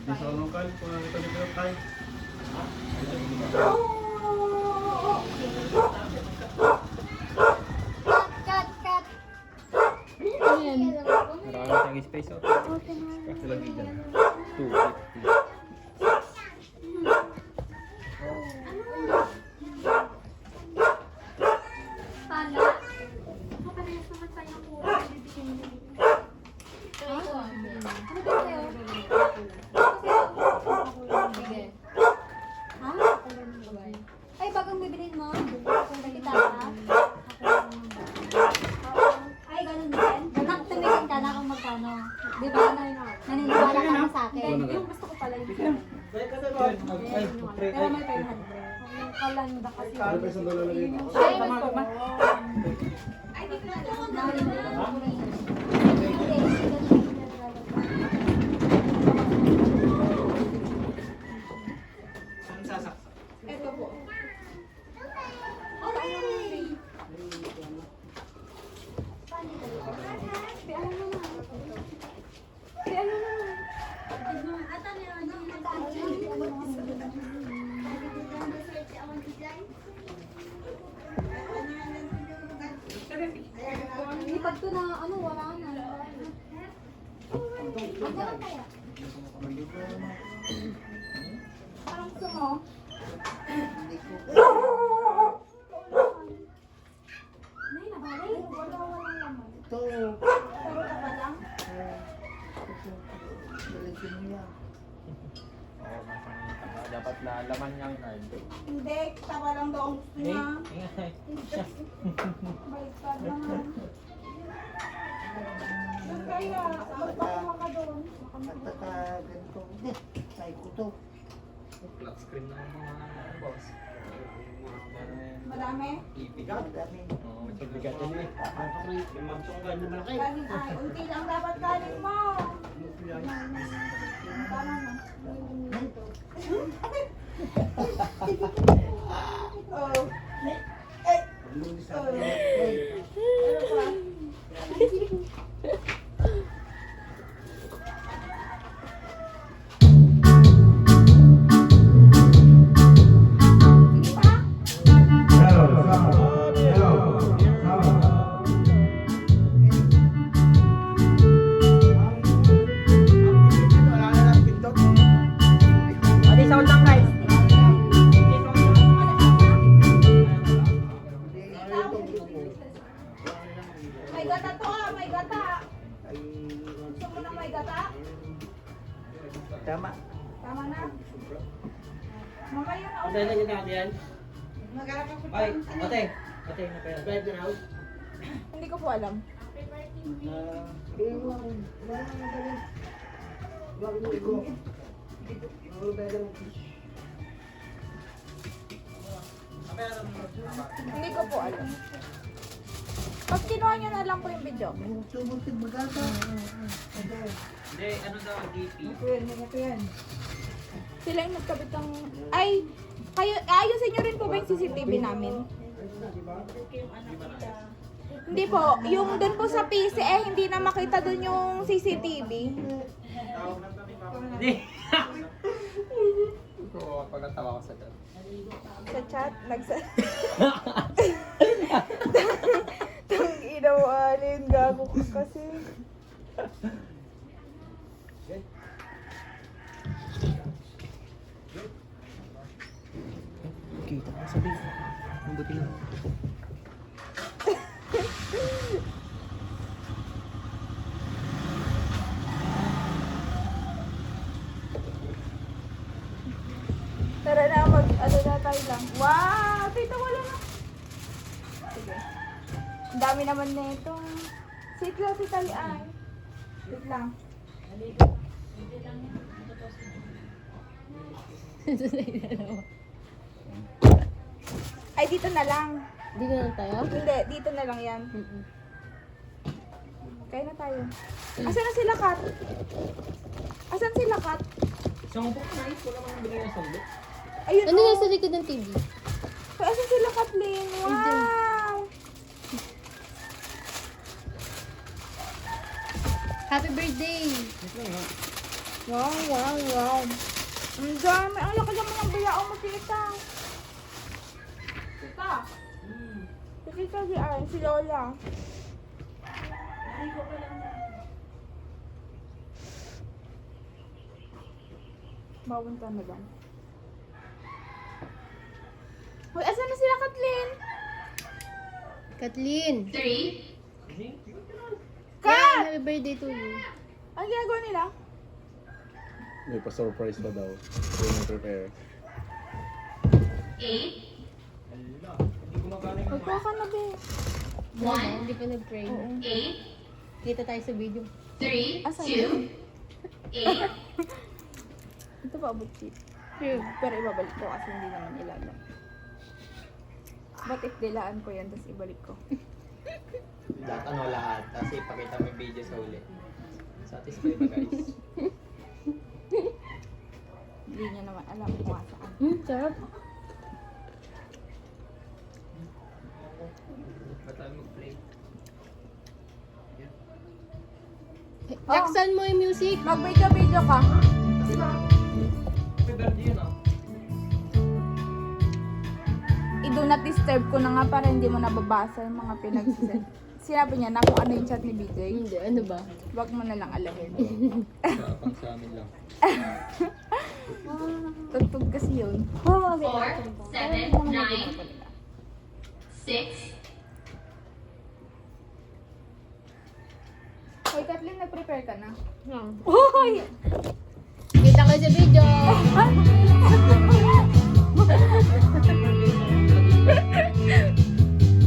Sa anong kal? Kung ito dito kal? Cut. Ayan. Marami tayong space out. Kasi lagi dyan. 250. Pala. Makarehas naman tayong puro. Bibigyan mo. Ano ba sa'yo? Sige. Ha? Ay, bagong bibilin mo? Kita ka? Ay, ganun din? Tumingin ka na kung magkano. Di ba? Naniniwala ka na sa akin. Yung gusto ko pala yung pero may 500. Yung kalanda kasi. Ano ba isang dala lagi? Ay, gusto ko. Ay, di ko na ito. Saan sasaksak? Ito po. Okay! Lipad ko na, ano, wala na. Magkano kaya? Parang gusto mo? Nay, nabalay. Walang laman. Ito. Pero ka lang? Balikin mo yan. Oo, dapat na laman niyang card. Hindi, tawa lang daw ang gusto niya. Ingay. Baliktad naman. Doon kaya, magpakuha ka doon. Mataka ganito. Hindi. Try ko to. Flat screen na ang mga boss. Marami? Ibigat. Dami. Oo, mabigat din eh. Kanin ay, unti lang dapat kanin mo. Tama na. Oh. Ano pa? Sige pa? Adi sound lang guys. May gata to ah, may gata. Gusto mo na may gata? Tama. Tama na. Mamaya na. Ate, lagyan natin yan. Mag-alap ako pa. Ay, ate. Ate, na kaya. Drive na out. Hindi ko po alam. Hindi ko po alam. Pag kinuha nyo na lang po yung video. Tumutin magata. Hindi, ano daw, DP. Ito yan. Sila yung nagkabit ng... Ay! Kayo, ayusin nyo rin po ba yung CCTV namin? Hindi po. Yung dun po sa PC, hindi na makita dun yung CCTV. Hindi. Oo, pagkatawa ko sa chat. Sa chat, Tang inawalin, gago ka kasi. Kita ko sabi. Mabuti lang. Tara na, ano na tayo lang. Wow! Tita, wala na. Sige. Ang dami naman na ito. Sit lang, Tita Lian. Sit lang. Ay, dito na lang. Dito na tayo? Hindi, dito na lang yan. Kaya na tayo. Asan na sila, Kat? Asan sila, Kat? Isang upo ko na wala mang bigay ng sandok. Ayun, Ano oh. nasa likod ng TV? Asan sila, Kathleen? Wow! Happy birthday! Wow, wow, wow. Ang dami. Ang laki naman ng biyaong mo, tita. Tita. Si tita si Ay, si Lola. Bawang na lang. Hoy, asan na sila, Kathleen? Kathleen! Kat! Yeah, happy birthday to you. Ang ginagawa nila? May pa-surprise pa daw. Yung prepare. Ala, hindi gumagana yung Magkuha ka na, be. Hindi pa nag-pray. Oo. Kita tayo sa video. Asan yun? Ito pa, butchit. Pero ibabalik ko kasi hindi naman ilalam. But if dilaan ko yan, tapos ibalik ko. lahat ano lahat. Tapos ipakita mo yung video sa uli. Satisfied ba guys? Hindi niya naman alam kung nga saan. Sarap. Ba't tayo mag-play? Laksan mo yung music. Mag-video ka. Happy birthday yun ah. I-do not disturb ko na nga para hindi mo nababasa yung mga pinag-send. Sinabi niya na kung ano yung chat ni BJ. Hindi, ano ba? Wag mo na lang alamin. Kapag sa amin lang. Tugtog kasi yun. 4, 7, 9, 6. Hoy, Kathleen, nag-prepare ka na? Uy! Kita ko sa video.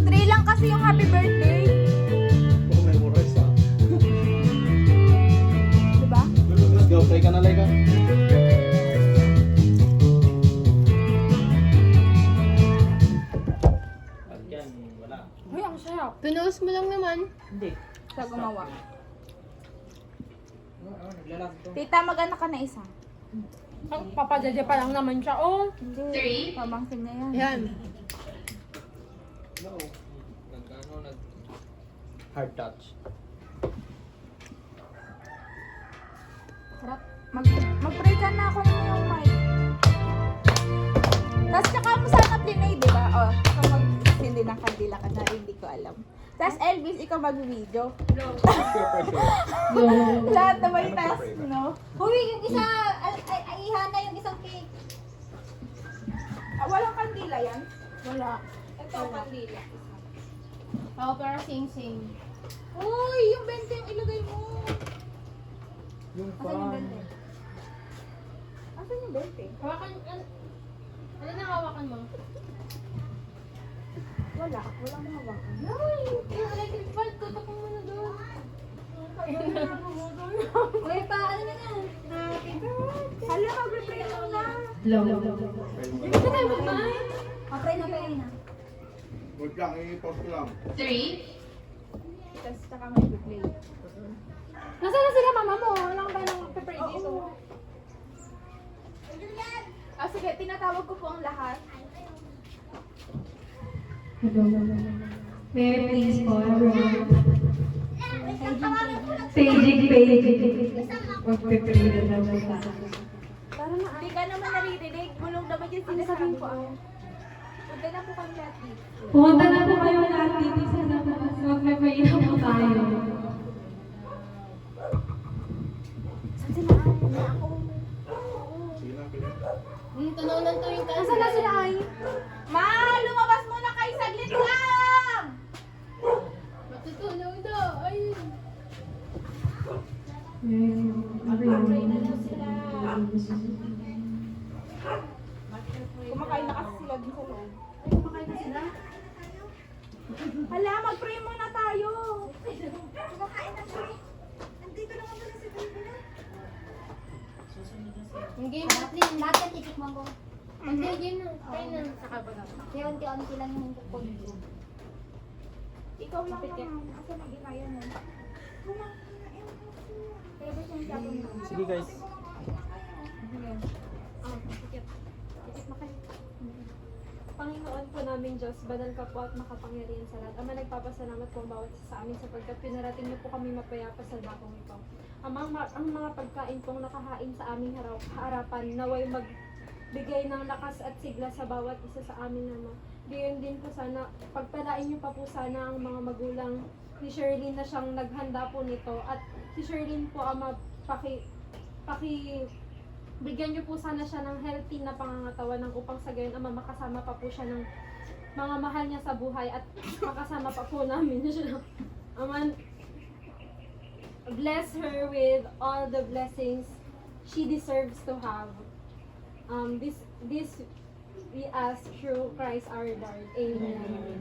Three lang kasi yung happy birthday. Baka memorize ha. Diba? Let's go, play ka na like ha. Pag yan, wala. Uy, ang sarap. Pinost mo lang naman. Hindi. Sa gumawa. Naglalag to. Tita, mag-anak ka na isa. Papajaja pa lang naman siya. Oh! Hindi. Pamangkin niya yan. Yan. No. Nag hard touch. Sarap. Mag-pray ka na ako na yung mic. Tapos tsaka mo sana plinay, di ba? O, ikaw mag-sindi ng kandila ka na, hindi ko alam. Tapos Elvis, ikaw mag-video. Lahat na may task, no? Uy, yung isa, ay ihana yung isang cake. Ah, walang kandila yan? Wala. Ito, kandila. Oo, pero sing-sing. Uy, yung 20 yung ilagay mo. Yung Asan yung 20? Asan yung 20? Hawakan, ano na hawakan mo? Wala. Walang mahawakan. Ay, yung electric bulb, tutok mo na doon. Uy, pa, ano na yan? Happy birthday. Hala, mag-pray mo na. Hindi ka tayo mag-mind. Okay na, okay na. Wait lang, i-pause ko lang. 3. Tapos tsaka may play. Nasaan na sila mama mo? Wala kang tayo ng pepper dito. Ah, sige, tinatawag ko po ang lahat. May please po, everyone. Pagpipili na lang po sa Para na. Hindi ka naman naririnig. Bulong naman yung sinasabi ko. Punta na po kami lahat dito. Pumunta na po kayo lahat dito sa labas. Magpipili po tayo. Saan sila? Ay, ako. Sige na, pili. Tununan to yung Nasaan na sila ay? Ma, lumabas muna kayo saglit lang! Matutunaw na. Ayun. Kumakain na kasi sila dun sa loob. Ay, kumakain na sila? Hala, mag-pray muna tayo. Kumakain na sila. Nandito naman pala si baby na. Yung game natin. Lahat yan titikman ko. Hindi, game na. Pray na. Kaya unti-unti lang yung kukod ko. Ikaw lang naman. Asa mag-inaya mo? Kaya ba siya yung sabi mo? Sige guys. Panginoon po namin Diyos, banal ka po at makapangyarihan sa lahat. Ama, nagpapasalamat po ang bawat isa sa amin sapagkat pinarating niyo po kami mapayapa sa dakong ito. Ang mga pagkain pong nakahain sa aming harapan, naway magbigay ng lakas at sigla sa bawat isa sa amin, Ama. Gayon din po sana, pagpalain niyo pa po sana ang mga magulang ni Sherlyn na siyang naghanda po nito. At si Sherlyn po, Ama, bigyan niyo po sana siya ng healthy na pangangatawan ng upang sa gayon, Ama, makasama pa po siya ng mga mahal niya sa buhay at makasama pa po namin siya. Ama, bless her with all the blessings she deserves to have. This we ask through Christ our Lord. Amen.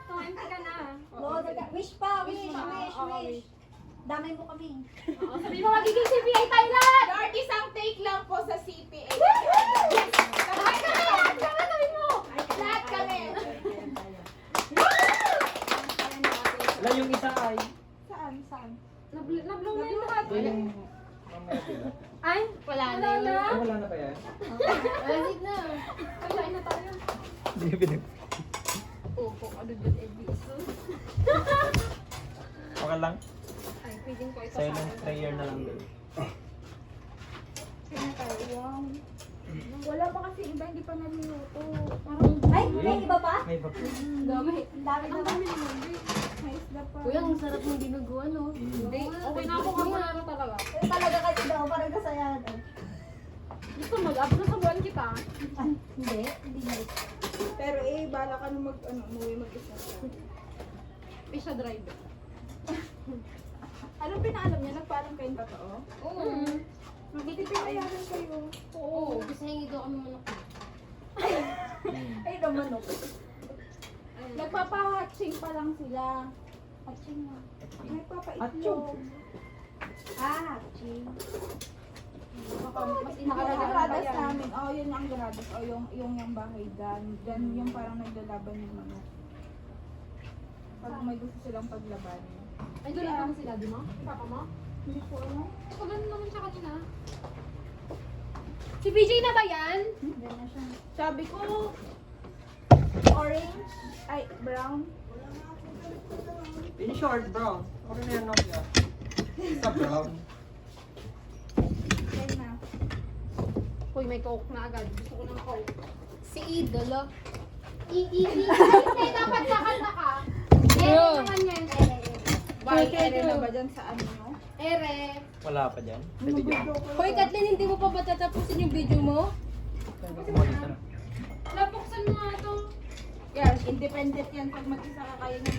Kumain ka na. Oo, wish pa, wish, pa. wish, Oo, wish. Damay mo kami. Oo, sabi mo magiging CPI tayo lahat! Lord, isang take lang po sa CPA. Lahat kami! Lahat kami! Sabi mo! Lahat kami. Wala yung isa ay. Saan? Saan? Nablong na yung lahat. Yan yung mamaya sila. Ay, wala na. Ay, wala na pa yan? Alit na. Kain na tayo. Hindi pinag... Opo, ano dyan, Ebiso? Okay lang. Ay, pwedeng ko ito Silent prayer na lang din. Saan tayo? Wow. Wala pa kasi iba, hindi pa naluluto. Parang Ay, may iba pa? May iba. Ang dami. Ang dami Ang naman. dami naman, babe. may isda pa. Kuya, ang sarap ng dinuguan, no? Hindi, okay na ako kamalaro talaga. Eh, talaga kasi daw, parang kasayahan. Gusto mag-up na sa buwan kita. Hindi, hindi na. Pero bala ka nung umuwi mag-isa. Pisha driver. Anong pinaalam niya? Nagpaalam kayong totoo? Oo. Hindi pinayaran kayo. Oo. Kasi hingi daw kami manok. Ay, naman ako. Nagpapa-hatching pa lang sila. Hatching na. Nagpapa-itlog. Ching. Mas Yung inakalagaan pa gradas yan. namin, yun ang gradas. Yung bahay dyan. Dyan yung parang naglalaban yung mga. Pag may gusto silang paglaban. Ay, doon lang sila, di mo? Papa mo? Hindi ko alam. Pagano naman siya kanina. Si BJ na ba yan? Diyan na siya. Sabi ko, orange, ay, brown. In short, bro. Okay na yan, Nokia. Isa brown. Yan na. Uy, may coke na agad. Gusto ko ng coke. Si Idolo. Hindi, dapat kakanta ka. Ere naman yan. May ere na ba dyan sa ano nyo? Ere. Wala pa dyan. Pwede dyan. Hoy, Kathleen, hindi mo pa ba tatapusin yung video mo? Napuksan mo nga ito. Yan, independent yan. Pag mag-isa ka kaya